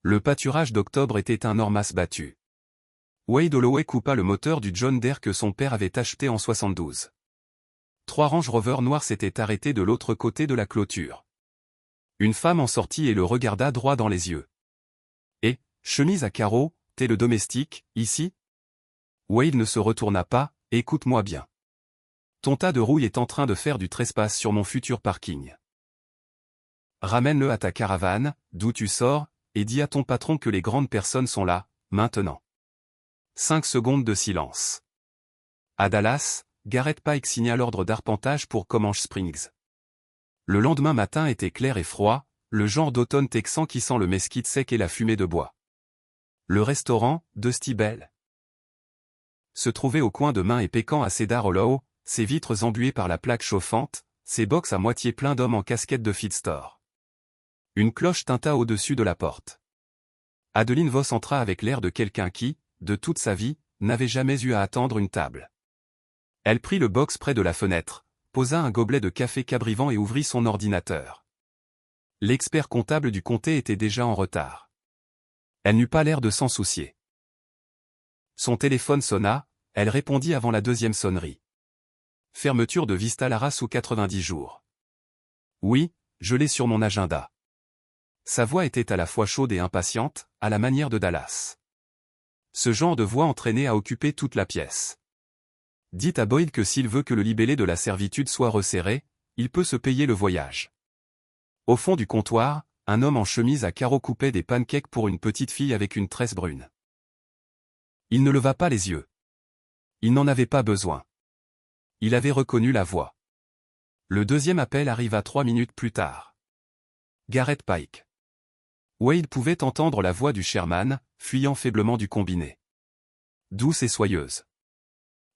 Le pâturage d'octobre était un ormas battu. Wade Holloway coupa le moteur du John Deere que son père avait acheté en 72. 3 Range Rover noirs s'étaient arrêtés de l'autre côté de la clôture. Une femme en sortit et le regarda droit dans les yeux. « Et, chemise à carreaux, t'es le domestique, ici ?» Wade ne se retourna pas. « Écoute-moi bien. Ton tas de rouille est en train de faire du trespass sur mon futur parking. Ramène-le à ta caravane, d'où tu sors, et dis à ton patron que les grandes personnes sont là, maintenant. » 5 secondes de silence. À Dallas, Garrett Pike signa l'ordre d'arpentage pour Comanche Springs. Le lendemain matin était clair et froid, le genre d'automne texan qui sent le mesquite sec et la fumée de bois. Le restaurant, Dusty Bell, se trouvait au coin de Main et Pécan à Cedar Hollow, ses vitres embuées par la plaque chauffante, ses box à moitié pleins d'hommes en casquette de feed store. Une cloche tinta au-dessus de la porte. Adeline Voss entra avec l'air de quelqu'un qui, de toute sa vie, n'avait jamais eu à attendre une table. Elle prit le box près de la fenêtre, posa un gobelet de café cabrivant et ouvrit son ordinateur. L'expert comptable du comté était déjà en retard. Elle n'eut pas l'air de s'en soucier. Son téléphone sonna, elle répondit avant la deuxième sonnerie. Fermeture de Vista Lara sous 90 jours. Oui, je l'ai sur mon agenda. Sa voix était à la fois chaude et impatiente, à la manière de Dallas. Ce genre de voix entraînait à occuper toute la pièce. Dites à Boyd que s'il veut que le libellé de la servitude soit resserré, il peut se payer le voyage. Au fond du comptoir, un homme en chemise à carreaux coupait des pancakes pour une petite fille avec une tresse brune. Il ne leva pas les yeux. Il n'en avait pas besoin. Il avait reconnu la voix. Le deuxième appel arriva 3 minutes plus tard. Garrett Pike. Wade pouvait entendre la voix du Sherman, fuyant faiblement du combiné. Douce et soyeuse.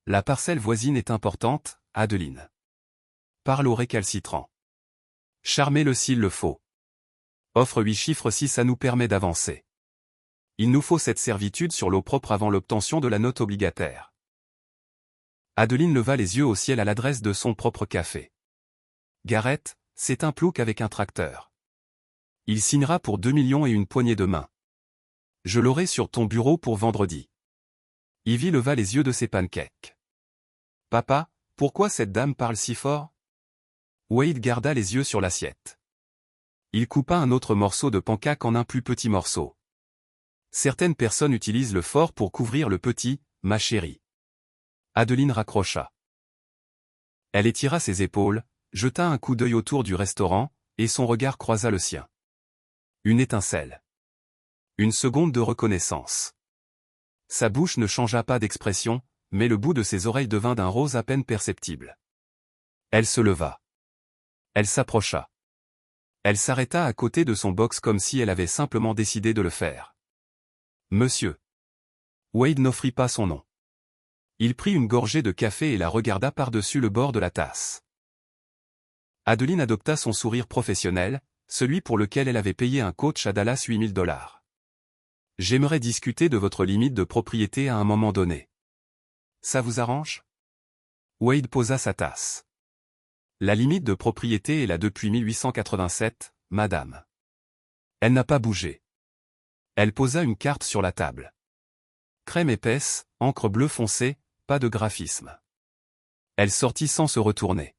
La parcelle voisine est importante, Adeline. Parle au récalcitrant. Charmez-le s'il le faut. Offre 8 chiffres si ça nous permet d'avancer. Il nous faut cette servitude sur l'eau propre avant l'obtention de la note obligataire. Adeline leva les yeux au ciel à l'adresse de son propre café. Garrett, c'est un plouc avec un tracteur. Il signera pour 2 millions et une poignée de main. Je l'aurai sur ton bureau pour vendredi. Ivy leva les yeux de ses pancakes. Papa, pourquoi cette dame parle si fort? Wade garda les yeux sur l'assiette. Il coupa un autre morceau de pancake en un plus petit morceau. Certaines personnes utilisent le fort pour couvrir le petit, ma chérie. Adeline raccrocha. Elle étira ses épaules, jeta un coup d'œil autour du restaurant, et son regard croisa le sien. Une étincelle. Une seconde de reconnaissance. Sa bouche ne changea pas d'expression, mais le bout de ses oreilles devint d'un rose à peine perceptible. Elle se leva. Elle s'approcha. Elle s'arrêta à côté de son box comme si elle avait simplement décidé de le faire. Monsieur. Wade n'offrit pas son nom. Il prit une gorgée de café et la regarda par-dessus le bord de la tasse. Adeline adopta son sourire professionnel, celui pour lequel elle avait payé un coach à Dallas $8 000. J'aimerais discuter de votre limite de propriété à un moment donné. Ça vous arrange? Wade posa sa tasse. La limite de propriété est là depuis 1887, madame. Elle n'a pas bougé. Elle posa une carte sur la table. Crème épaisse, encre bleu foncé, pas de graphisme. Elle sortit sans se retourner.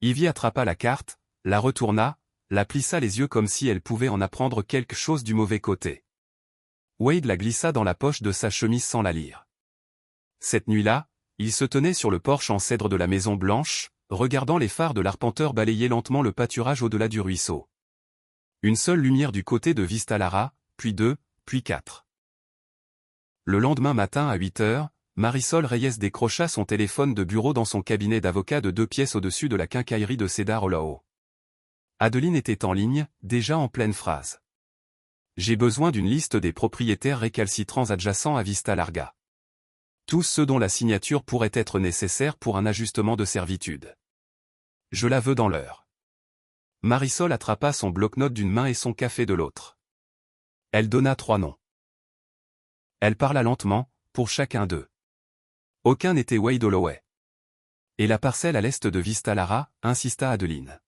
Ivy attrapa la carte, la retourna, la plissa les yeux comme si elle pouvait en apprendre quelque chose du mauvais côté. Wade la glissa dans la poche de sa chemise sans la lire. Cette nuit-là, il se tenait sur le porche en cèdre de la Maison Blanche, regardant les phares de l'arpenteur balayer lentement le pâturage au-delà du ruisseau. Une seule lumière du côté de Vista Lara, puis 2, puis 4. Le lendemain matin à 8 heures, Marisol Reyes décrocha son téléphone de bureau dans son cabinet d'avocat de 2 pièces au-dessus de la quincaillerie de Cedar Hollow. Adeline était en ligne, déjà en pleine phrase. J'ai besoin d'une liste des propriétaires récalcitrants adjacents à Vista Larga. Tous ceux dont la signature pourrait être nécessaire pour un ajustement de servitude. Je la veux dans l'heure. Marisol attrapa son bloc-notes d'une main et son café de l'autre. Elle donna 3 noms. Elle parla lentement, pour chacun d'eux. Aucun n'était Wade Holloway. Et la parcelle à l'est de Vista Lara, insista Adeline.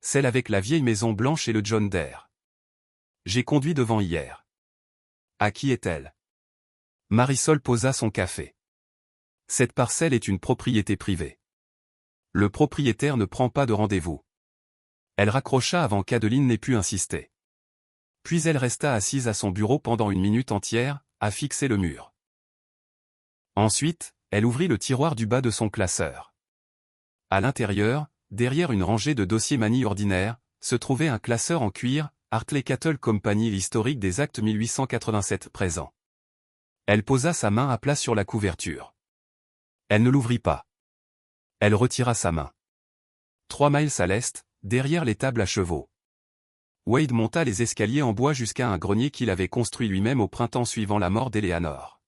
Celle avec la vieille maison blanche et le John Deere. J'ai conduit devant hier. À qui est-elle? Marisol posa son café. Cette parcelle est une propriété privée. Le propriétaire ne prend pas de rendez-vous. Elle raccrocha avant qu'Adeline n'ait pu insister. Puis elle resta assise à son bureau pendant une minute entière, à fixer le mur. Ensuite, elle ouvrit le tiroir du bas de son classeur. À l'intérieur, derrière une rangée de dossiers manille ordinaires, se trouvait un classeur en cuir, Hartley Cattle Company, l'historique des actes 1887 présents. Elle posa sa main à plat sur la couverture. Elle ne l'ouvrit pas. Elle retira sa main. 3 miles à l'est, derrière les tables à chevaux. Wade monta les escaliers en bois jusqu'à un grenier qu'il avait construit lui-même au printemps suivant la mort d'Eleanor.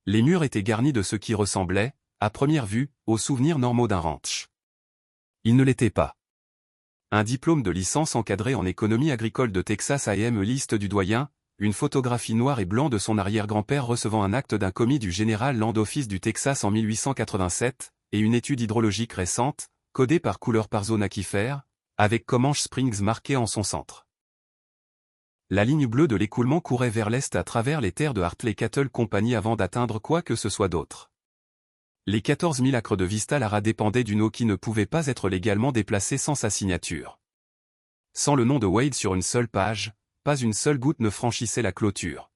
Les murs étaient garnis de ce qui ressemblait, à première vue, aux souvenirs normaux d'un ranch. Ils ne l'étaient pas. Un diplôme de licence encadré en économie agricole de Texas A&M, liste du doyen, une photographie noir et blanc de son arrière-grand-père recevant un acte d'un commis du General Land Office du Texas en 1887, et une étude hydrologique récente, codée par couleur par zone aquifère, avec Comanche Springs marqué en son centre. La ligne bleue de l'écoulement courait vers l'est à travers les terres de Hartley Cattle Company avant d'atteindre quoi que ce soit d'autre. Les 14 000 acres de Vista Lara dépendaient d'une eau qui ne pouvait pas être légalement déplacée sans sa signature. Sans le nom de Wade sur une seule page, pas une seule goutte ne franchissait la clôture.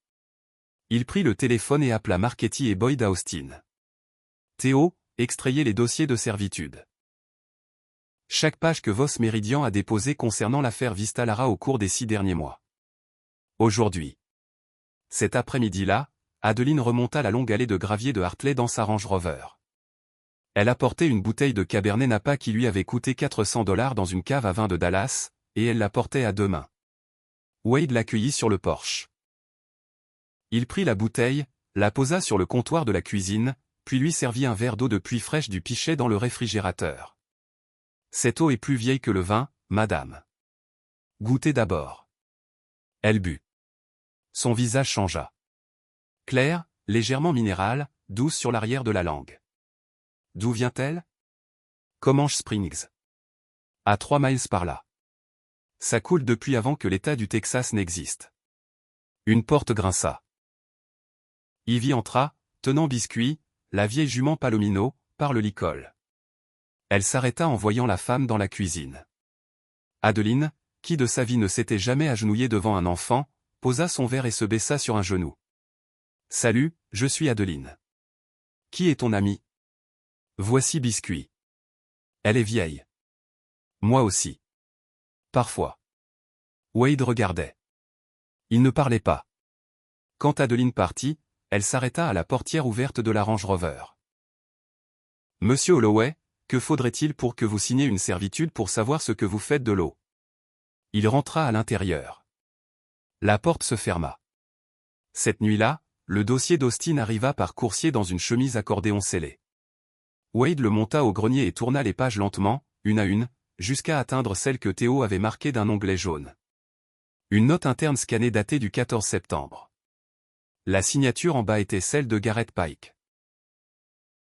Il prit le téléphone et appela Marchetti et Boyd à Austin. Théo, extrayez les dossiers de servitude. Chaque page que Voss Meridian a déposée concernant l'affaire Vista Lara au cours des 6 derniers mois. Aujourd'hui. Cet après-midi-là, Adeline remonta la longue allée de gravier de Hartley dans sa Range Rover. Elle apportait une bouteille de Cabernet Napa qui lui avait coûté $400 dans une cave à vin de Dallas, et elle la portait à 2 mains. Wade l'accueillit sur le porche. Il prit la bouteille, la posa sur le comptoir de la cuisine, puis lui servit un verre d'eau de pluie fraîche du pichet dans le réfrigérateur. Cette eau est plus vieille que le vin, madame. Goûtez d'abord. Elle but. Son visage changea. Claire, légèrement minérale, douce sur l'arrière de la langue. D'où vient-elle? Comanche Springs. À 3 miles par là. Ça coule depuis avant que l'État du Texas n'existe. Une porte grinça. Ivy entra, tenant biscuit, la vieille jument Palomino, par le licol. Elle s'arrêta en voyant la femme dans la cuisine. Adeline, qui de sa vie ne s'était jamais agenouillée devant un enfant, posa son verre et se baissa sur un genou. « Salut, je suis Adeline. Qui est ton amie? Voici biscuit. Elle est vieille. Moi aussi. Parfois. » Wade regardait. Il ne parlait pas. Quand Adeline partit, elle s'arrêta à la portière ouverte de la Range Rover. « Monsieur Holloway, que faudrait-il pour que vous signiez une servitude pour savoir ce que vous faites de l'eau? » Il rentra à l'intérieur. La porte se ferma. Cette nuit-là, le dossier d'Austin arriva par coursier dans une chemise accordéon scellée. Wade le monta au grenier et tourna les pages lentement, une à une, jusqu'à atteindre celle que Théo avait marquée d'un onglet jaune. Une note interne scannée datée du 14 septembre. La signature en bas était celle de Garrett Pike.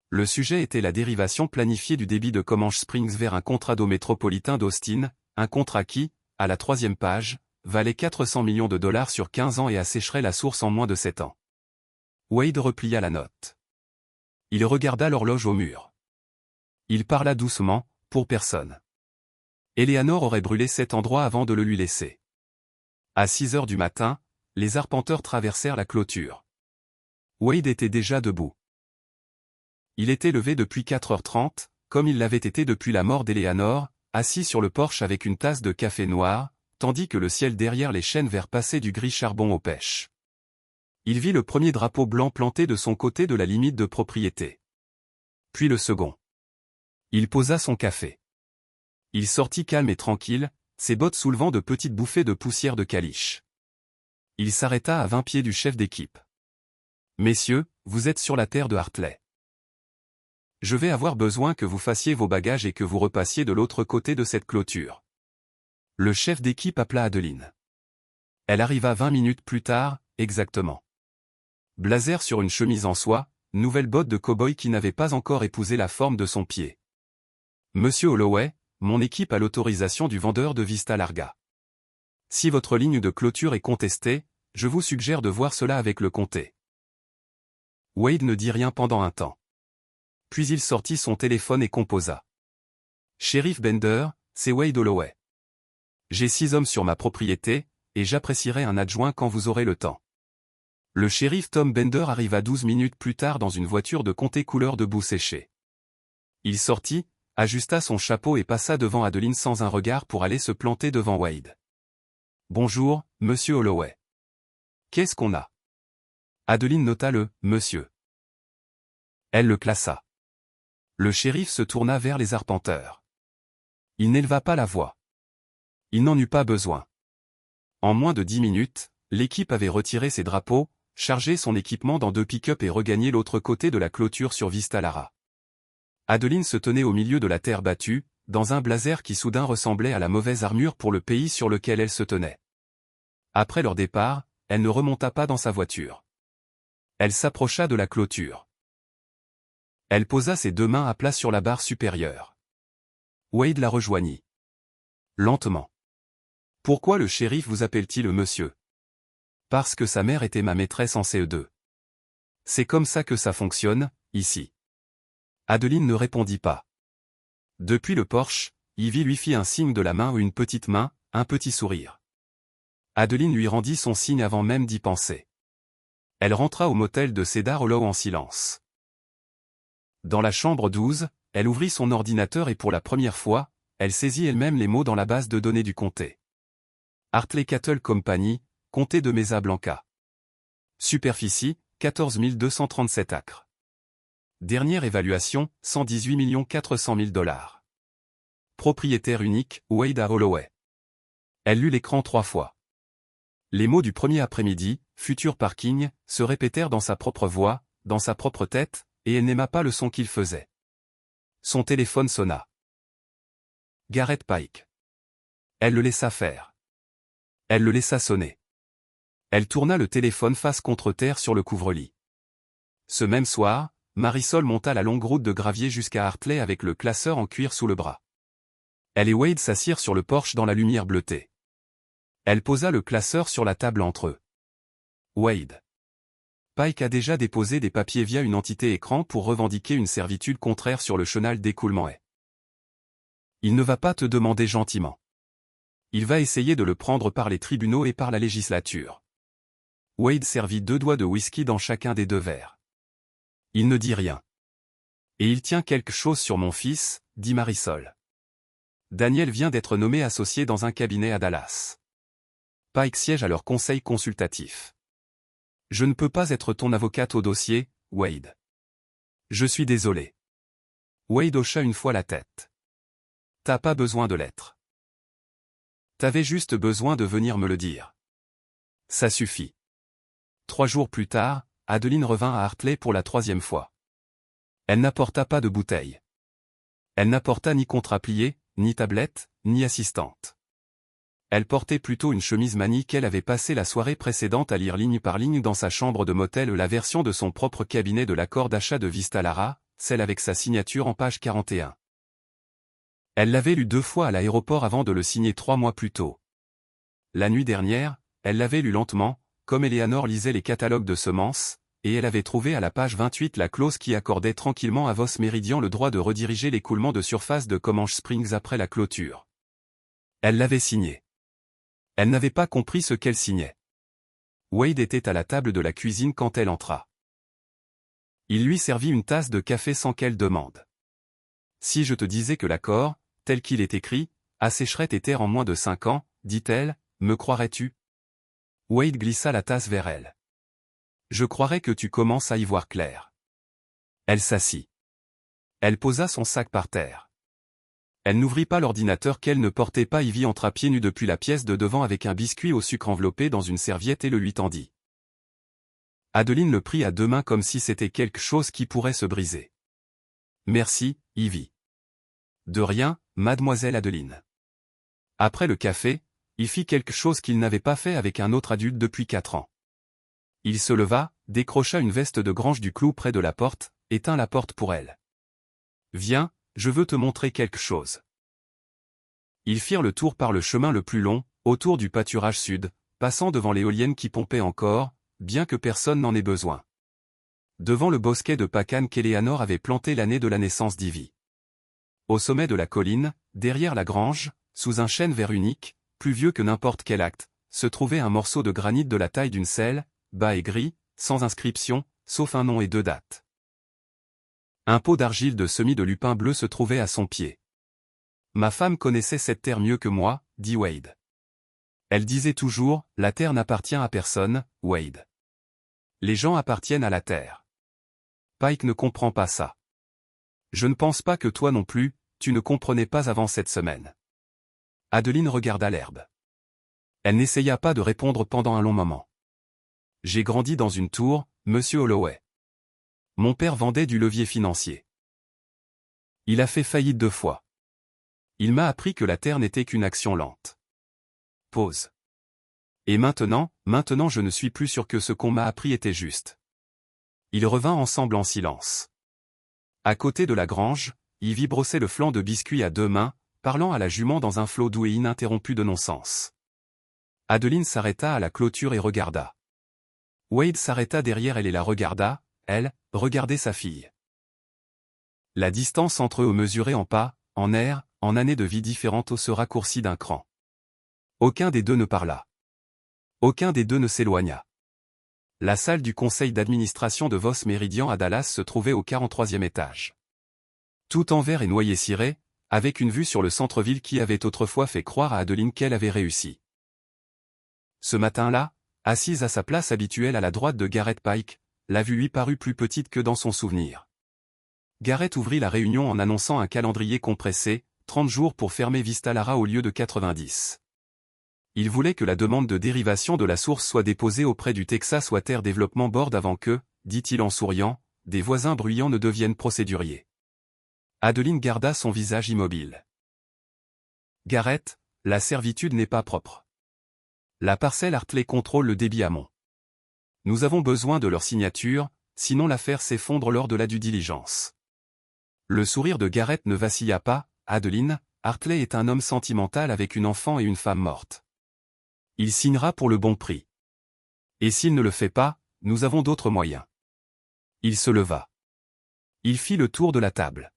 Le sujet était la dérivation planifiée du débit de Comanche Springs vers un contrat d'eau métropolitain d'Austin, un contrat qui, à la 3e page, valait $400 millions sur 15 ans et assécherait la source en moins de 7 ans. Wade replia la note. Il regarda l'horloge au mur. Il parla doucement, pour personne. Eleanor aurait brûlé cet endroit avant de le lui laisser. À 6 heures du matin, les arpenteurs traversèrent la clôture. Wade était déjà debout. Il était levé depuis 4h30, comme il l'avait été depuis la mort d'Eleanor, assis sur le porche avec une tasse de café noir, tandis que le ciel derrière les chênes verts passait du gris charbon aux pêches. Il vit le premier drapeau blanc planté de son côté de la limite de propriété. Puis le second. Il posa son café. Il sortit calme et tranquille, ses bottes soulevant de petites bouffées de poussière de caliche. Il s'arrêta à 20 pieds du chef d'équipe. « Messieurs, vous êtes sur la terre de Hartley. Je vais avoir besoin que vous fassiez vos bagages et que vous repassiez de l'autre côté de cette clôture. » Le chef d'équipe appela Adeline. Elle arriva 20 minutes plus tard, exactement. Blazer sur une chemise en soie, nouvelle botte de cow-boy qui n'avait pas encore épousé la forme de son pied. « Monsieur Holloway, mon équipe a l'autorisation du vendeur de Vista Larga. Si votre ligne de clôture est contestée, je vous suggère de voir cela avec le comté. Wade ne dit rien pendant un temps. Puis il sortit son téléphone et composa. Sheriff Bender, c'est Wade Holloway. J'ai 6 hommes sur ma propriété, et j'apprécierais un adjoint quand vous aurez le temps. Le shérif Tom Bender arriva 12 minutes plus tard dans une voiture de comté couleur de boue séchée. Il sortit, ajusta son chapeau et passa devant Adeline sans un regard pour aller se planter devant Wade. « Bonjour, monsieur Holloway. Qu'est-ce qu'on a ?» Adeline nota le « monsieur ». Elle le classa. Le shérif se tourna vers les arpenteurs. Il n'éleva pas la voix. Il n'en eut pas besoin. En moins de 10 minutes, l'équipe avait retiré ses drapeaux, chargé son équipement dans 2 pick-up et regagné l'autre côté de la clôture sur Vista Lara. Adeline se tenait au milieu de la terre battue, dans un blazer qui soudain ressemblait à la mauvaise armure pour le pays sur lequel elle se tenait. Après leur départ, elle ne remonta pas dans sa voiture. Elle s'approcha de la clôture. Elle posa ses 2 mains à plat sur la barre supérieure. Wade la rejoignit. Lentement. « Pourquoi le shérif vous appelle-t-il monsieur ? » « Parce que sa mère était ma maîtresse en CE2. C'est comme ça que ça fonctionne, ici. » Adeline ne répondit pas. Depuis le porche, Ivy lui fit un signe de la main ou une petite main, un petit sourire. Adeline lui rendit son signe avant même d'y penser. Elle rentra au motel de Cedar Hollow en silence. Dans la chambre 12, elle ouvrit son ordinateur et pour la première fois, elle saisit elle-même les mots dans la base de données du comté. Hartley Cattle Company, comté de Mesa Blanca. Superficie, 14 237 acres. Dernière évaluation, 118 400 000 $. Propriétaire unique, Wade Holloway. Elle lut l'écran 3 fois. Les mots du premier après-midi, futur parking, se répétèrent dans sa propre voix, dans sa propre tête, et elle n'aima pas le son qu'il faisait. Son téléphone sonna. Garrett Pike. Elle le laissa faire. Elle le laissa sonner. Elle tourna le téléphone face contre terre sur le couvre-lit. Ce même soir, Marisol monta la longue route de gravier jusqu'à Hartley avec le classeur en cuir sous le bras. Elle et Wade s'assirent sur le porche dans la lumière bleutée. Elle posa le classeur sur la table entre eux. Wade. Pike a déjà déposé des papiers via une entité écran pour revendiquer une servitude contraire sur le chenal d'écoulement. Il ne va pas te demander gentiment. Il va essayer de le prendre par les tribunaux et par la législature. Wade servit 2 doigts de whisky dans chacun des 2 verres. Il ne dit rien. Et il tient quelque chose sur mon fils, dit Marisol. Daniel vient d'être nommé associé dans un cabinet à Dallas. Pike siège à leur conseil consultatif. Je ne peux pas être ton avocate au dossier, Wade. Je suis désolé. Wade hocha une fois la tête. T'as pas besoin de l'être. T'avais juste besoin de venir me le dire. Ça suffit. 3 jours plus tard, Adeline revint à Hartley pour la 3e fois. Elle n'apporta pas de bouteille. Elle n'apporta ni contraplié, ni tablette, ni assistante. Elle portait plutôt une chemise manie qu'elle avait passé la soirée précédente à lire ligne par ligne dans sa chambre de motel la version de son propre cabinet de l'accord d'achat de Vista Lara, celle avec sa signature en page 41. Elle l'avait lu 2 fois à l'aéroport avant de le signer 3 mois plus tôt. La nuit dernière, elle l'avait lu lentement, comme Eleanor lisait les catalogues de semences, et elle avait trouvé à la page 28 la clause qui accordait tranquillement à Voss Meridian le droit de rediriger l'écoulement de surface de Comanche Springs après la clôture. Elle l'avait signé. Elle n'avait pas compris ce qu'elle signait. Wade était à la table de la cuisine quand elle entra. Il lui servit une tasse de café sans qu'elle demande. Si je te disais que l'accord, tel qu'il est écrit, assécherait tes terres en moins de 5 ans, dit-elle, me croirais-tu ? Wade glissa la tasse vers elle. Je croirais que tu commences à y voir clair. Elle s'assit. Elle posa son sac par terre. Elle n'ouvrit pas l'ordinateur qu'elle ne portait pas. Ivy entra pieds nus depuis la pièce de devant avec un biscuit au sucre enveloppé dans une serviette et le lui tendit. Adeline le prit à 2 mains comme si c'était quelque chose qui pourrait se briser. Merci, Ivy. De rien, mademoiselle Adeline. Après le café, il fit quelque chose qu'il n'avait pas fait avec un autre adulte depuis 4 ans. Il se leva, décrocha une veste de grange du clou près de la porte, et tint la porte pour elle. Viens, je veux te montrer quelque chose. Ils firent le tour par le chemin le plus long, autour du pâturage sud, passant devant l'éolienne qui pompait encore, bien que personne n'en ait besoin. Devant le bosquet de Pacan qu'Eleanor avait planté l'année de la naissance d'Ivy. Au sommet de la colline, derrière la grange, sous un chêne vert unique, plus vieux que n'importe quel acte, se trouvait un morceau de granit de la taille d'une selle, bas et gris, sans inscription, sauf un nom et 2 dates. Un pot d'argile de semis de lupin bleu se trouvait à son pied. Ma femme connaissait cette terre mieux que moi, dit Wade. Elle disait toujours, la terre n'appartient à personne, Wade. Les gens appartiennent à la terre. Pike ne comprend pas ça. Je ne pense pas que toi non plus, tu ne comprenais pas avant cette semaine. Adeline regarda l'herbe. Elle n'essaya pas de répondre pendant un long moment. J'ai grandi dans une tour, monsieur Holloway. Mon père vendait du levier financier. Il a fait faillite 2 fois. Il m'a appris que la terre n'était qu'une action lente. Pause. Et maintenant je ne suis plus sûr que ce qu'on m'a appris était juste. Ils revinrent ensemble en silence. À côté de la grange, Ivy brossait le flanc de biscuit à 2 mains, parlant à la jument dans un flot doux et ininterrompu de non-sens. Adeline s'arrêta à la clôture et regarda. Wade s'arrêta derrière elle et la regarda, elle, regardait sa fille. La distance entre eux mesurée en pas, en air, en années de vie différentes se raccourcit d'un cran. Aucun des deux ne parla. Aucun des deux ne s'éloigna. La salle du conseil d'administration de Voss Meridian à Dallas se trouvait au 43e étage. Tout en verre et noyer ciré, avec une vue sur le centre-ville qui avait autrefois fait croire à Adeline qu'elle avait réussi. Ce matin-là, assise à sa place habituelle à la droite de Garrett Pike, la vue lui parut plus petite que dans son souvenir. Garrett ouvrit la réunion en annonçant un calendrier compressé, 30 jours pour fermer Vista Lara au lieu de 90. Il voulait que la demande de dérivation de la source soit déposée auprès du Texas Water Development Board avant que, dit-il en souriant, des voisins bruyants ne deviennent procéduriers. Adeline garda son visage immobile. Garrett, la servitude n'est pas propre. La parcelle Hartley contrôle le débit amont. Nous avons besoin de leur signature, sinon l'affaire s'effondre lors de la due diligence. Le sourire de Garrett ne vacilla pas, Adeline, Hartley est un homme sentimental avec une enfant et une femme morte. Il signera pour le bon prix. Et s'il ne le fait pas, nous avons d'autres moyens. Il se leva. Il fit le tour de la table.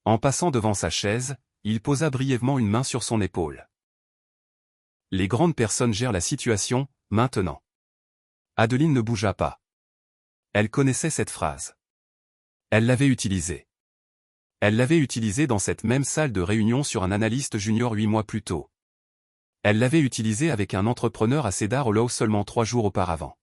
En passant devant sa chaise, il posa brièvement une main sur son épaule. Les grandes personnes gèrent la situation, maintenant. Adeline ne bougea pas. Elle connaissait cette phrase. Elle l'avait utilisée. Elle l'avait utilisée dans cette même salle de réunion sur un analyste junior 8 mois plus tôt. Elle l'avait utilisée avec un entrepreneur à Cedar Hollow seulement 3 jours auparavant.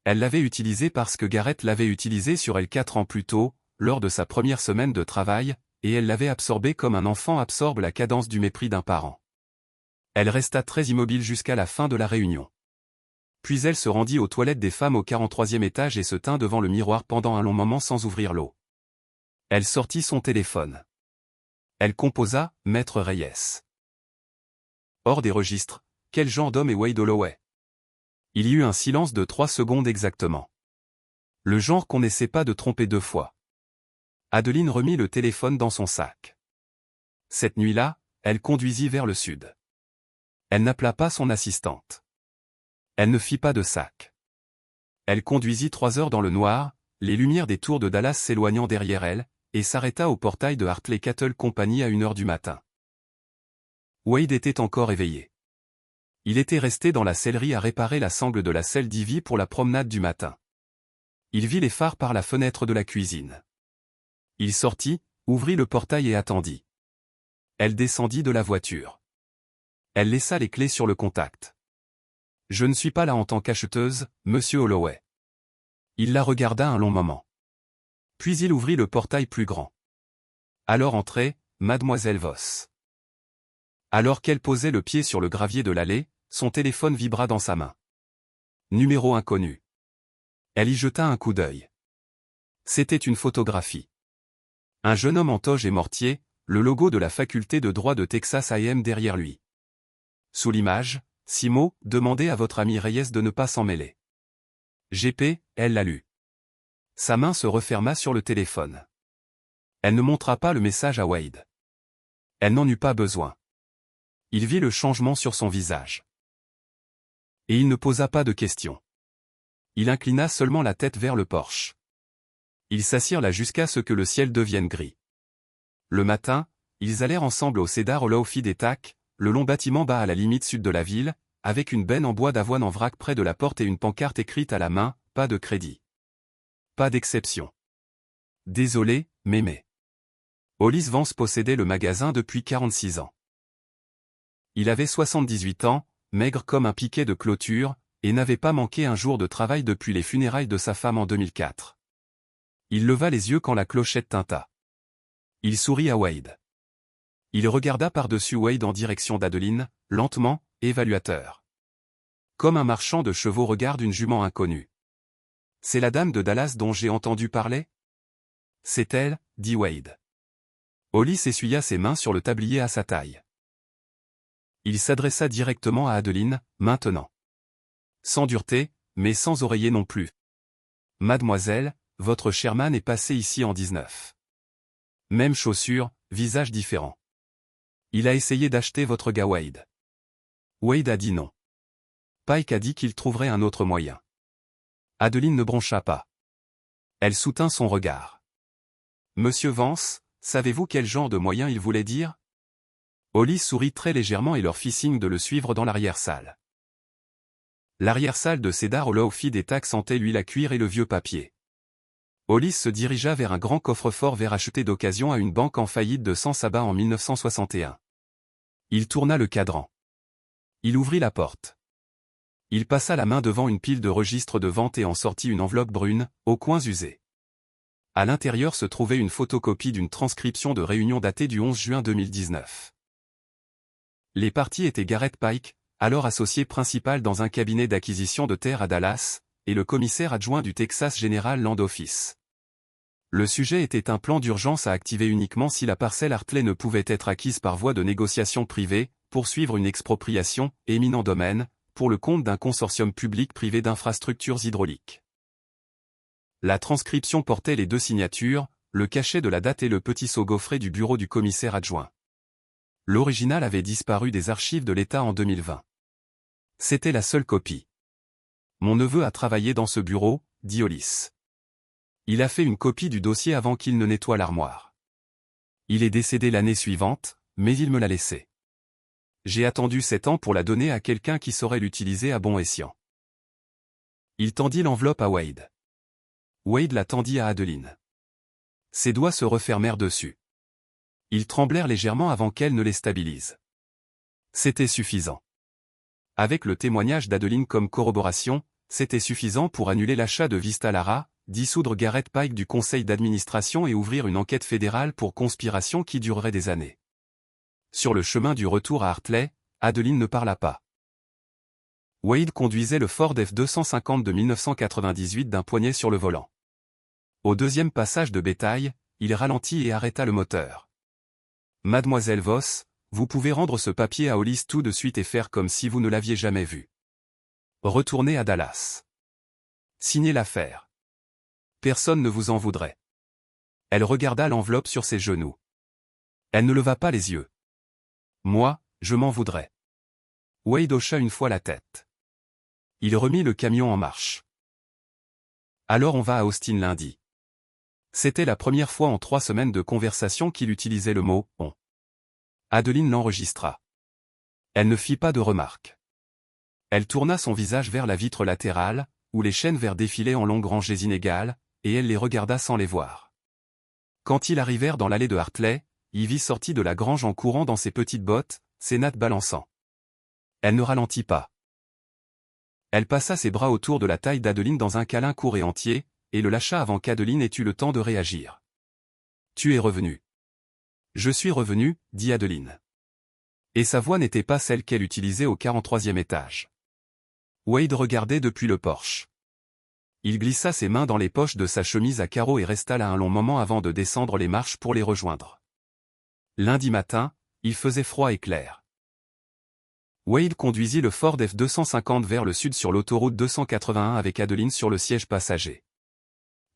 Elle l'avait utilisée parce que Garrett l'avait utilisée sur elle 4 ans plus tôt, lors de sa première semaine de travail, et elle l'avait absorbée comme un enfant absorbe la cadence du mépris d'un parent. Elle resta très immobile jusqu'à la fin de la réunion. Puis elle se rendit aux toilettes des femmes au 43e étage et se tint devant le miroir pendant un long moment sans ouvrir l'eau. Elle sortit son téléphone. Elle composa « Maître Reyes ». Hors des registres, quel genre d'homme est Wade Holloway? Il y eut un silence de 3 secondes exactement. Le genre qu'on n'essaie pas de tromper 2 fois. Adeline remit le téléphone dans son sac. Cette nuit-là, elle conduisit vers le sud. Elle n'appela pas son assistante. Elle ne fit pas de sac. Elle conduisit 3 heures dans le noir, les lumières des tours de Dallas s'éloignant derrière elle, et s'arrêta au portail de Hartley Cattle Company à 1 heure du matin. Wade était encore éveillé. Il était resté dans la sellerie à réparer la sangle de la selle d'Ivy pour la promenade du matin. Il vit les phares par la fenêtre de la cuisine. Il sortit, ouvrit le portail et attendit. Elle descendit de la voiture. Elle laissa les clés sur le contact. « Je ne suis pas là en tant qu'acheteuse, monsieur Holloway. » Il la regarda un long moment. Puis il ouvrit le portail plus grand. Alors entrait, mademoiselle Voss. Alors qu'elle posait le pied sur le gravier de l'allée, son téléphone vibra dans sa main. Numéro inconnu. Elle y jeta un coup d'œil. C'était une photographie. Un jeune homme en toge et mortier, le logo de la faculté de droit de Texas A&M derrière lui. Sous l'image, 6 mots, demandez à votre ami Reyes de ne pas s'en mêler. GP, elle l'a lu. Sa main se referma sur le téléphone. Elle ne montra pas le message à Wade. Elle n'en eut pas besoin. Il vit le changement sur son visage. Et il ne posa pas de questions. Il inclina seulement la tête vers le porche. Ils s'assirent là jusqu'à ce que le ciel devienne gris. Le matin, ils allèrent ensemble au Cedar Hollow Feed et Tack, le long bâtiment bas à la limite sud de la ville, avec une benne en bois d'avoine en vrac près de la porte et une pancarte écrite à la main, pas de crédit. Pas d'exception. Désolé, mémé. Hollis Vance possédait le magasin depuis 46 ans. Il avait 78 ans, maigre comme un piquet de clôture, et n'avait pas manqué un jour de travail depuis les funérailles de sa femme en 2004. Il leva les yeux quand la clochette tinta. Il sourit à Wade. Il regarda par-dessus Wade en direction d'Adeline, lentement, évaluateur. Comme un marchand de chevaux regarde une jument inconnue. « C'est la dame de Dallas dont j'ai entendu parler ?»« C'est elle, » dit Wade. Hollis essuya ses mains sur le tablier à sa taille. Il s'adressa directement à Adeline, maintenant. Sans dureté, mais sans oreiller non plus. « Mademoiselle, votre Sherman est passé ici en 19. Même chaussure, visage différent. Il a essayé d'acheter votre gars Wade. » Wade a dit non. Pike a dit qu'il trouverait un autre moyen. Adeline ne broncha pas. Elle soutint son regard. « Monsieur Vance, savez-vous quel genre de moyen il voulait dire ?» Hollis sourit très légèrement et leur fit signe de le suivre dans l'arrière-salle. L'arrière-salle de Cedar Hollow Feed et Tack sentait l'huile à cuire et le vieux papier. Hollis se dirigea vers un grand coffre-fort vert acheté d'occasion à une banque en faillite de San Saba en 1961. Il tourna le cadran. Il ouvrit la porte. Il passa la main devant une pile de registres de vente et en sortit une enveloppe brune, aux coins usés. À l'intérieur se trouvait une photocopie d'une transcription de réunion datée du 11 juin 2019. Les parties étaient Garrett Pike, alors associé principal dans un cabinet d'acquisition de terres à Dallas, et le commissaire adjoint du Texas General Land Office. Le sujet était un plan d'urgence à activer uniquement si la parcelle Hartley ne pouvait être acquise par voie de négociation privée, poursuivre une expropriation, éminent domaine, pour le compte d'un consortium public-privé d'infrastructures hydrauliques. La transcription portait les deux signatures, le cachet de la date et le petit sceau gaufré du bureau du commissaire adjoint. L'original avait disparu des archives de l'État en 2020. C'était la seule copie. Mon neveu a travaillé dans ce bureau, dit Hollis. Il a fait une copie du dossier avant qu'il ne nettoie l'armoire. Il est décédé l'année suivante, mais il me l'a laissé. J'ai attendu 7 ans pour la donner à quelqu'un qui saurait l'utiliser à bon escient. Il tendit l'enveloppe à Wade. Wade la tendit à Adeline. Ses doigts se refermèrent dessus. Ils tremblèrent légèrement avant qu'elle ne les stabilise. C'était suffisant. Avec le témoignage d'Adeline comme corroboration, c'était suffisant pour annuler l'achat de Vista Lara, dissoudre Garrett Pike du conseil d'administration et ouvrir une enquête fédérale pour conspiration qui durerait des années. Sur le chemin du retour à Hartley, Adeline ne parla pas. Wade conduisait le Ford F-250 de 1998 d'un poignet sur le volant. Au deuxième passage de bétail, il ralentit et arrêta le moteur. « Mademoiselle Voss, vous pouvez rendre ce papier à Hollis tout de suite et faire comme si vous ne l'aviez jamais vu. Retournez à Dallas. Signez l'affaire. Personne ne vous en voudrait. » Elle regarda l'enveloppe sur ses genoux. Elle ne leva pas les yeux. « Moi, je m'en voudrais. » Wade hocha une fois la tête. Il remit le camion en marche. « Alors on va à Austin lundi. » C'était la première fois en 3 semaines de conversation qu'il utilisait le mot « on ». Adeline l'enregistra. Elle ne fit pas de remarque. Elle tourna son visage vers la vitre latérale, où les chênes verts défilaient en longues rangées inégales, et elle les regarda sans les voir. Quand ils arrivèrent dans l'allée de Hartley, Ivy sortit de la grange en courant dans ses petites bottes, ses nattes balançant. Elle ne ralentit pas. Elle passa ses bras autour de la taille d'Adeline dans un câlin court et entier, et le lâcha avant qu'Adeline ait eu le temps de réagir. « Tu es revenu. »« Je suis revenu, » dit Adeline. Et sa voix n'était pas celle qu'elle utilisait au 43e étage. Wade regardait depuis le porche. Il glissa ses mains dans les poches de sa chemise à carreaux et resta là un long moment avant de descendre les marches pour les rejoindre. Lundi matin, il faisait froid et clair. Wade conduisit le Ford F-250 vers le sud sur l'autoroute 281 avec Adeline sur le siège passager.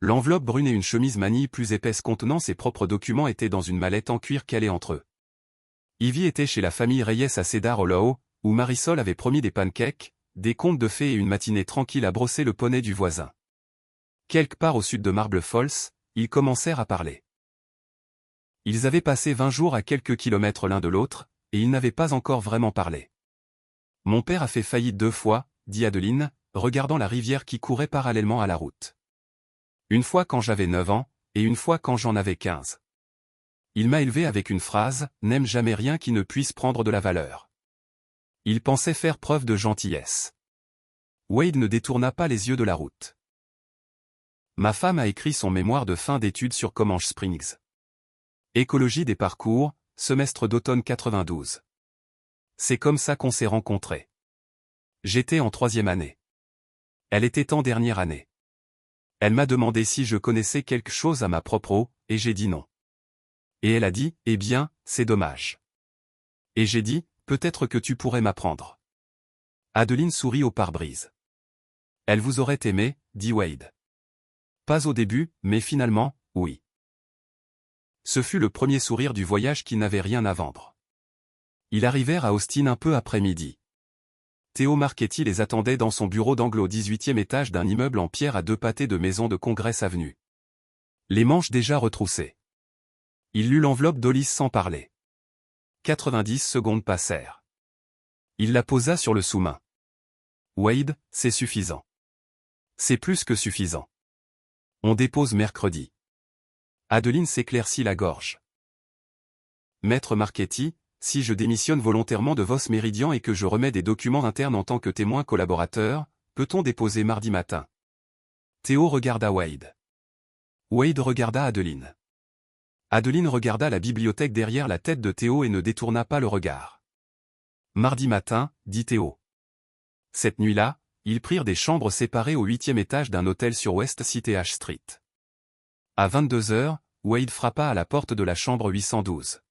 L'enveloppe brune et une chemise manille plus épaisse contenant ses propres documents étaient dans une mallette en cuir calée entre eux. Ivy était chez la famille Reyes à Cedar Hollow, où Marisol avait promis des pancakes, des contes de fées et une matinée tranquille à brosser le poney du voisin. Quelque part au sud de Marble Falls, ils commencèrent à parler. Ils avaient passé 20 jours à quelques kilomètres l'un de l'autre, et ils n'avaient pas encore vraiment parlé. Mon père a fait faillite 2 fois, dit Adeline, regardant la rivière qui courait parallèlement à la route. Une fois quand j'avais 9 ans, et une fois quand j'en avais 15. Il m'a élevé avec une phrase, « N'aime jamais rien qui ne puisse prendre de la valeur ». Il pensait faire preuve de gentillesse. Wade ne détourna pas les yeux de la route. Ma femme a écrit son mémoire de fin d'études sur Comanche Springs. Écologie des parcours, semestre d'automne 92. C'est comme ça qu'on s'est rencontrés. J'étais en 3e année. Elle était en dernière année. Elle m'a demandé si je connaissais quelque chose à ma propre eau, et j'ai dit non. Et elle a dit, eh bien, c'est dommage. Et j'ai dit, peut-être que tu pourrais m'apprendre. Adeline sourit au pare-brise. Elle vous aurait aimé, dit Wade. Pas au début, mais finalement, oui. Ce fut le premier sourire du voyage qui n'avait rien à vendre. Ils arrivèrent à Austin un peu après midi. Theo Marchetti les attendait dans son bureau d'angle au 18e étage d'un immeuble en pierre à 2 pâtés de maison de Congress Avenue. Les manches déjà retroussées. Il lut l'enveloppe d'Hollis sans parler. 90 secondes passèrent. Il la posa sur le sous-main. Wade, c'est suffisant. C'est plus que suffisant. On dépose mercredi. Adeline s'éclaircit la gorge. Maître Marchetti, si je démissionne volontairement de Voss Meridian et que je remets des documents internes en tant que témoin collaborateur, peut-on déposer mardi matin? Theo regarda Wade. Wade regarda Adeline. Adeline regarda la bibliothèque derrière la tête de Theo et ne détourna pas le regard. Mardi matin, dit Theo. Cette nuit-là, ils prirent des chambres séparées au 8e étage d'un hôtel sur West City Street. À 22 heures, Wade frappa à la porte de la chambre 812.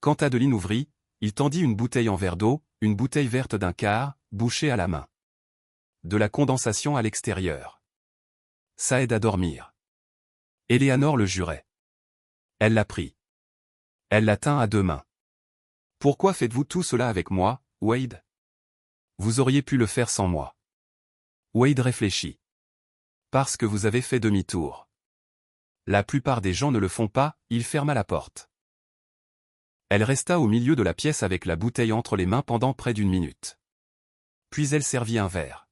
Quand Adeline ouvrit, il tendit une bouteille en verre d'eau, une bouteille verte d'un quart, bouchée à la main. De la condensation à l'extérieur. Ça aide à dormir. Eleanor le jurait. Elle la prit. Elle la tint à 2 mains. Pourquoi faites-vous tout cela avec moi, Wade? Vous auriez pu le faire sans moi. Wade réfléchit. Parce que vous avez fait demi-tour. La plupart des gens ne le font pas, il ferma la porte. Elle resta au milieu de la pièce avec la bouteille entre les mains pendant près d'1 minute. Puis elle servit un verre.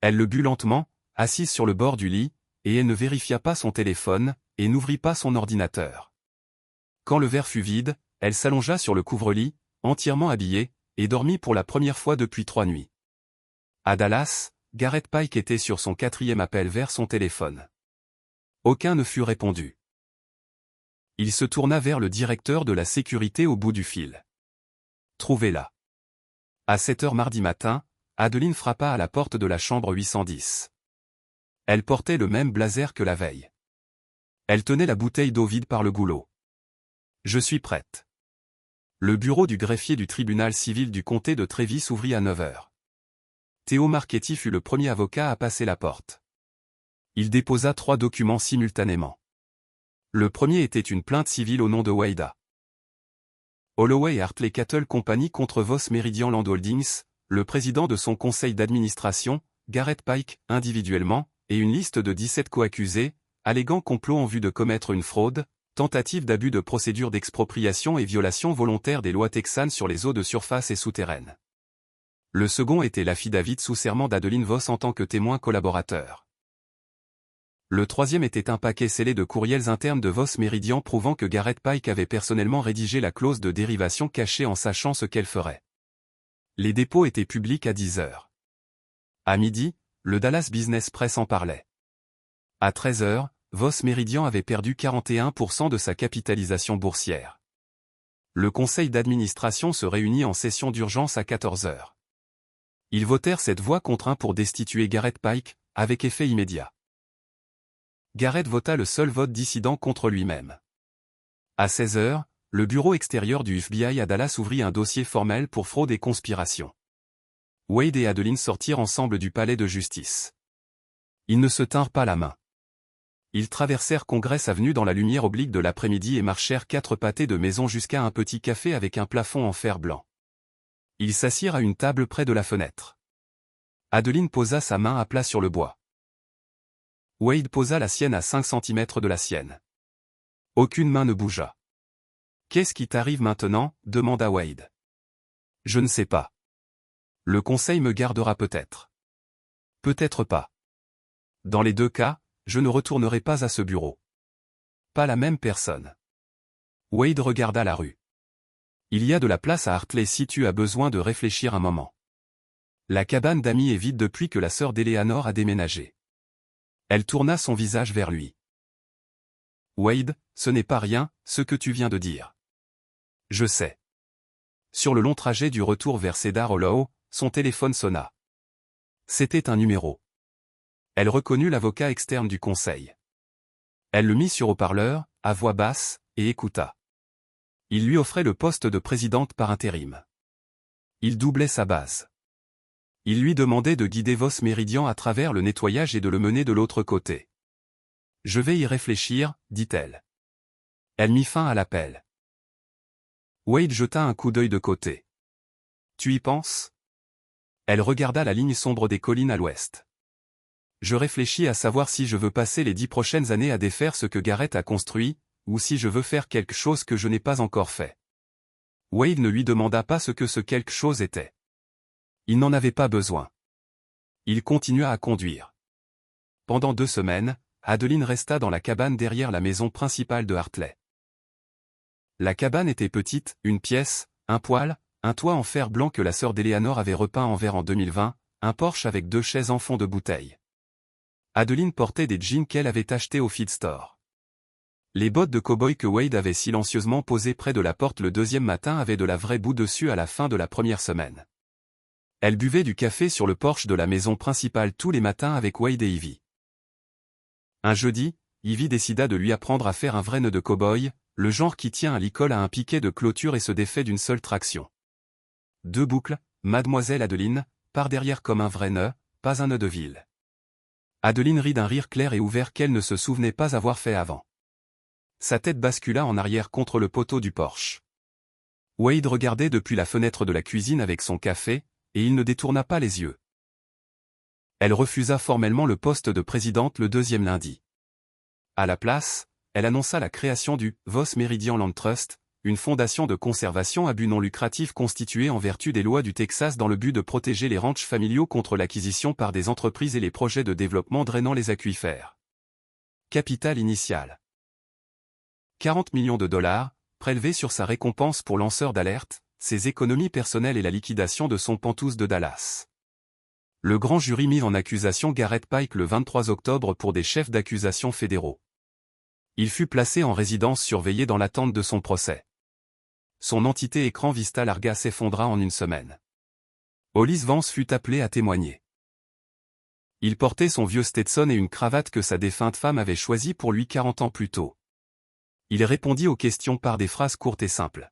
Elle le but lentement, assise sur le bord du lit, et elle ne vérifia pas son téléphone, et n'ouvrit pas son ordinateur. Quand le verre fut vide, elle s'allongea sur le couvre-lit, entièrement habillée, et dormit pour la première fois depuis 3 nuits. À Dallas, Garrett Pike était sur son 4e appel vers son téléphone. Aucun ne fut répondu. Il se tourna vers le directeur de la sécurité au bout du fil. Trouvez-la. À 7 heures mardi matin, Adeline frappa à la porte de la chambre 810. Elle portait le même blazer que la veille. Elle tenait la bouteille d'eau vide par le goulot. Je suis prête. Le bureau du greffier du tribunal civil du comté de Trévis s'ouvrit à 9 heures. Theo Marchetti fut le premier avocat à passer la porte. Il déposa 3 documents simultanément. Le premier était une plainte civile au nom de Wade Holloway et Hartley Cattle Company contre Voss Meridian Land Holdings, le président de son conseil d'administration, Garrett Pike, individuellement, et une liste de 17 coaccusés, alléguant complot en vue de commettre une fraude, tentative d'abus de procédure d'expropriation et violation volontaire des lois texanes sur les eaux de surface et souterraines. Le second était l'affidavit sous serment d'Adeline Voss en tant que témoin collaborateur. Le troisième était un paquet scellé de courriels internes de Voss Meridian prouvant que Garrett Pike avait personnellement rédigé la clause de dérivation cachée en sachant ce qu'elle ferait. Les dépôts étaient publics à 10 heures. À midi, le Dallas Business Press en parlait. À 13 heures, Voss Meridian avait perdu 41% de sa capitalisation boursière. Le conseil d'administration se réunit en session d'urgence à 14 heures. Ils votèrent cette voix contre 1 pour destituer Garrett Pike, avec effet immédiat. Garrett vota le seul vote dissident contre lui-même. À 16 heures, le bureau extérieur du FBI à Dallas ouvrit un dossier formel pour fraude et conspiration. Wade et Adeline sortirent ensemble du palais de justice. Ils ne se tinrent pas la main. Ils traversèrent Congress Avenue dans la lumière oblique de l'après-midi et marchèrent 4 pâtés de maison jusqu'à un petit café avec un plafond en fer blanc. Ils s'assirent à une table près de la fenêtre. Adeline posa sa main à plat sur le bois. Wade posa la sienne à 5 centimètres de la sienne. Aucune main ne bougea. « Qu'est-ce qui t'arrive maintenant » demanda Wade. « Je ne sais pas. Le conseil me gardera peut-être. Peut-être pas. Dans les 2 cas, je ne retournerai pas à ce bureau. Pas la même personne. » Wade regarda la rue. Il y a de la place à Hartley si tu as besoin de réfléchir un moment. La cabane d'Amy est vide depuis que la sœur d'Eleanor a déménagé. Elle tourna son visage vers lui. Wade, ce n'est pas rien, ce que tu viens de dire. Je sais. Sur le long trajet du retour vers Cedar Hollow, son téléphone sonna. C'était un numéro. Elle reconnut l'avocat externe du conseil. Elle le mit sur haut-parleur, à voix basse, et écouta. Il lui offrait le poste de présidente par intérim. Il doublait sa base. Il lui demandait de guider Voss Meridian à travers le nettoyage et de le mener de l'autre côté. « Je vais y réfléchir » dit-elle. Elle mit fin à l'appel. Wade jeta un coup d'œil de côté. « Tu y penses » Elle regarda la ligne sombre des collines à l'ouest. « Je réfléchis à savoir si je veux passer les 10 prochaines années à défaire ce que Garrett a construit, ou si je veux faire quelque chose que je n'ai pas encore fait. » Wade ne lui demanda pas ce quelque chose était. Il n'en avait pas besoin. Il continua à conduire. Pendant 2 semaines, Adeline resta dans la cabane derrière la maison principale de Hartley. La cabane était petite, une pièce, un poêle, un toit en fer blanc que la sœur d'Eleanor avait repeint en vert en 2020, un porche avec 2 chaises en fond de bouteille. Adeline portait des jeans qu'elle avait achetés au feed store. Les bottes de cow-boy que Wade avait silencieusement posées près de la porte le 2e matin avaient de la vraie boue dessus à la fin de la première semaine. Elle buvait du café sur le porche de la maison principale tous les matins avec Wade et Ivy. Un jeudi, Ivy décida de lui apprendre à faire un vrai nœud de cow-boy, le genre qui tient un licol à un piquet de clôture et se défait d'une seule traction. 2 boucles, mademoiselle Adeline, par derrière comme un vrai nœud, pas un nœud de ville. Adeline rit d'un rire clair et ouvert qu'elle ne se souvenait pas avoir fait avant. Sa tête bascula en arrière contre le poteau du porche. Wade regardait depuis la fenêtre de la cuisine avec son café, et il ne détourna pas les yeux. Elle refusa formellement le poste de présidente le 2e lundi. À la place, elle annonça la création du Voss Meridian Land Trust, une fondation de conservation à but non lucratif constituée en vertu des lois du Texas dans le but de protéger les ranchs familiaux contre l'acquisition par des entreprises et les projets de développement drainant les aquifères. Capital initial. 40 millions de dollars, prélevés sur sa récompense pour lanceur d'alerte, ses économies personnelles et la liquidation de son Pantouse de Dallas. Le grand jury mit en accusation Garrett Pike le 23 octobre pour des chefs d'accusation fédéraux. Il fut placé en résidence surveillée dans l'attente de son procès. Son entité écran Vista Larga s'effondra en 1 semaine. Hollis Vance fut appelé à témoigner. Il portait son vieux Stetson et une cravate que sa défunte femme avait choisie pour lui 40 ans plus tôt. Il répondit aux questions par des phrases courtes et simples.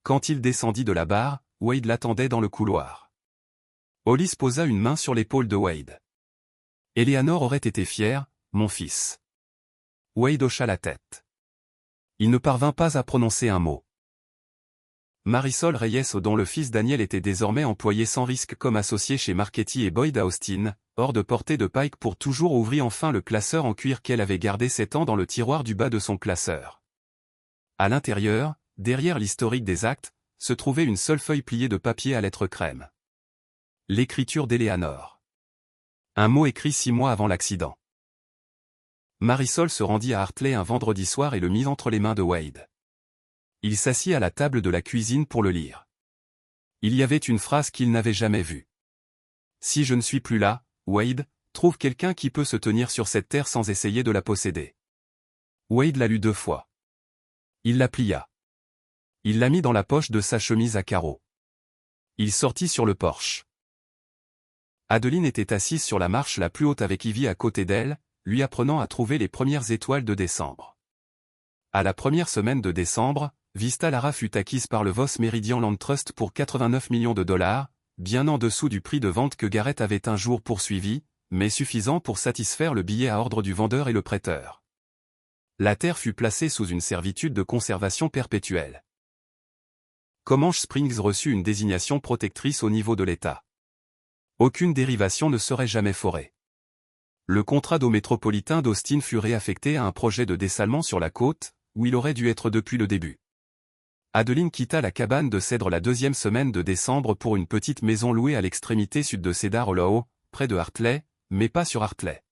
Quand il descendit de la barre, Wade l'attendait dans le couloir. Hollis posa une main sur l'épaule de Wade. Eleanor aurait été fière, mon fils. Wade hocha la tête. Il ne parvint pas à prononcer un mot. Marisol Reyes, dont le fils Daniel était désormais employé sans risque comme associé chez Marchetti et Boyd à Austin, hors de portée de Pike pour toujours, ouvrit enfin le classeur en cuir qu'elle avait gardé 7 ans dans le tiroir du bas de son classeur. À l'intérieur, derrière l'historique des actes, se trouvait une seule feuille pliée de papier à lettres crème. L'écriture d'Eleanor. Un mot écrit 6 mois avant l'accident. Marisol se rendit à Hartley un vendredi soir et le mit entre les mains de Wade. Il s'assit à la table de la cuisine pour le lire. Il y avait une phrase qu'il n'avait jamais vue. Si je ne suis plus là, Wade, trouve quelqu'un qui peut se tenir sur cette terre sans essayer de la posséder. Wade la lut 2 fois. Il la plia. Il la mit dans la poche de sa chemise à carreaux. Il sortit sur le porche. Adeline était assise sur la marche la plus haute avec Ivy à côté d'elle, lui apprenant à trouver les premières étoiles de décembre. À la première semaine de décembre, Vista Lara fut acquise par le Voss Meridian Land Trust pour 89 millions de dollars, bien en dessous du prix de vente que Garrett avait un jour poursuivi, mais suffisant pour satisfaire le billet à ordre du vendeur et le prêteur. La terre fut placée sous une servitude de conservation perpétuelle. Comanche Springs reçut une désignation protectrice au niveau de l'État. Aucune dérivation ne serait jamais forée. Le contrat d'eau métropolitain d'Austin fut réaffecté à un projet de dessalement sur la côte, où il aurait dû être depuis le début. Adeline quitta la cabane de cèdre la deuxième semaine de décembre pour une petite maison louée à l'extrémité sud de Cedar Hollow, près de Hartley, mais pas sur Hartley.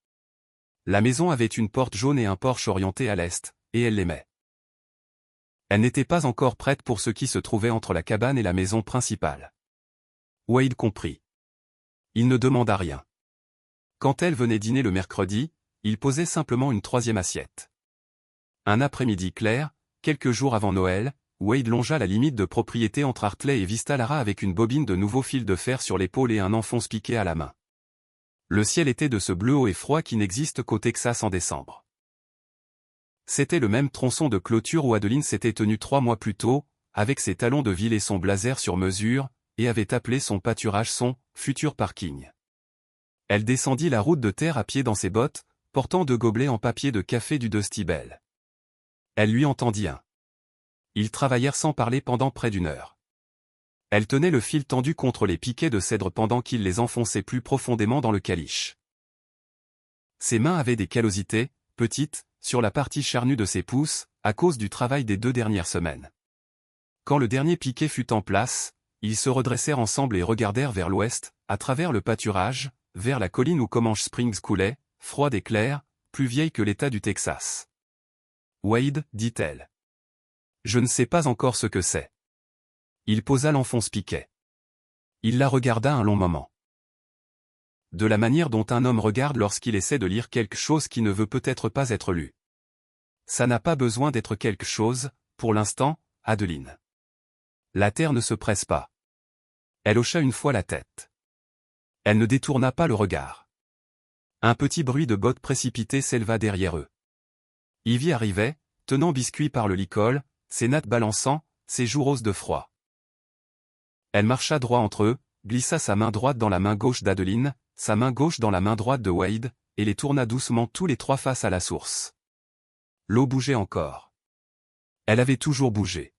La maison avait une porte jaune et un porche orienté à l'est, et elle l'aimait. Elle n'était pas encore prête pour ce qui se trouvait entre la cabane et la maison principale. Wade comprit. Il ne demanda rien. Quand elle venait dîner le mercredi, il posait simplement une troisième assiette. Un après-midi clair, quelques jours avant Noël, Wade longea la limite de propriété entre Hartley et Vista Lara avec une bobine de nouveau fil de fer sur l'épaule et un enfonce piqué à la main. Le ciel était de ce bleu haut et froid qui n'existe qu'au Texas en décembre. C'était le même tronçon de clôture où Adeline s'était tenue 3 mois plus tôt, avec ses talons de ville et son blazer sur mesure, et avait appelé son pâturage son « futur parking ». Elle descendit la route de terre à pied dans ses bottes, portant 2 gobelets en papier de café du Dusty Bell. Elle lui entendit un. Ils travaillèrent sans parler pendant près d'1 heure. Elle tenait le fil tendu contre les piquets de cèdre pendant qu'il les enfonçait plus profondément dans le caliche. Ses mains avaient des callosités, petites, sur la partie charnue de ses pouces, à cause du travail des 2 dernières semaines. Quand le dernier piquet fut en place, ils se redressèrent ensemble et regardèrent vers l'ouest, à travers le pâturage, vers la colline où Comanche Springs coulait, froide et claire, plus vieille que l'État du Texas. « Wade, dit-elle. Je ne sais pas encore ce que c'est. » Il posa l'enfonce-piquet. Il la regarda un long moment. De la manière dont un homme regarde lorsqu'il essaie de lire quelque chose qui ne veut peut-être pas être lu. Ça n'a pas besoin d'être quelque chose, pour l'instant, Adeline. La terre ne se presse pas. Elle hocha une fois la tête. Elle ne détourna pas le regard. Un petit bruit de bottes précipitées s'éleva derrière eux. Ivy arrivait, tenant biscuit par le licol, ses nattes balançant, ses joues roses de froid. Elle marcha droit entre eux, glissa sa main droite dans la main gauche d'Adeline, sa main gauche dans la main droite de Wade, et les tourna doucement tous les 3 face à la source. L'eau bougeait encore. Elle avait toujours bougé.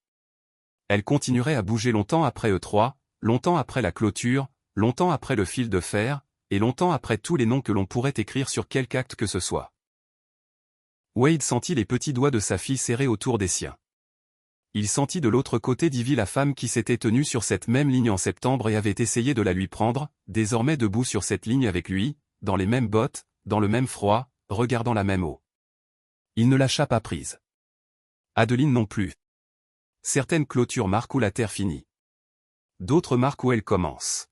Elle continuerait à bouger longtemps après eux 3, longtemps après la clôture, longtemps après le fil de fer, et longtemps après tous les noms que l'on pourrait écrire sur quelque acte que ce soit. Wade sentit les petits doigts de sa fille serrés autour des siens. Il sentit de l'autre côté d'Ivy la femme qui s'était tenue sur cette même ligne en septembre et avait essayé de la lui prendre, désormais debout sur cette ligne avec lui, dans les mêmes bottes, dans le même froid, regardant la même eau. Il ne lâcha pas prise. Adeline non plus. Certaines clôtures marquent où la terre finit. D'autres marquent où elle commence.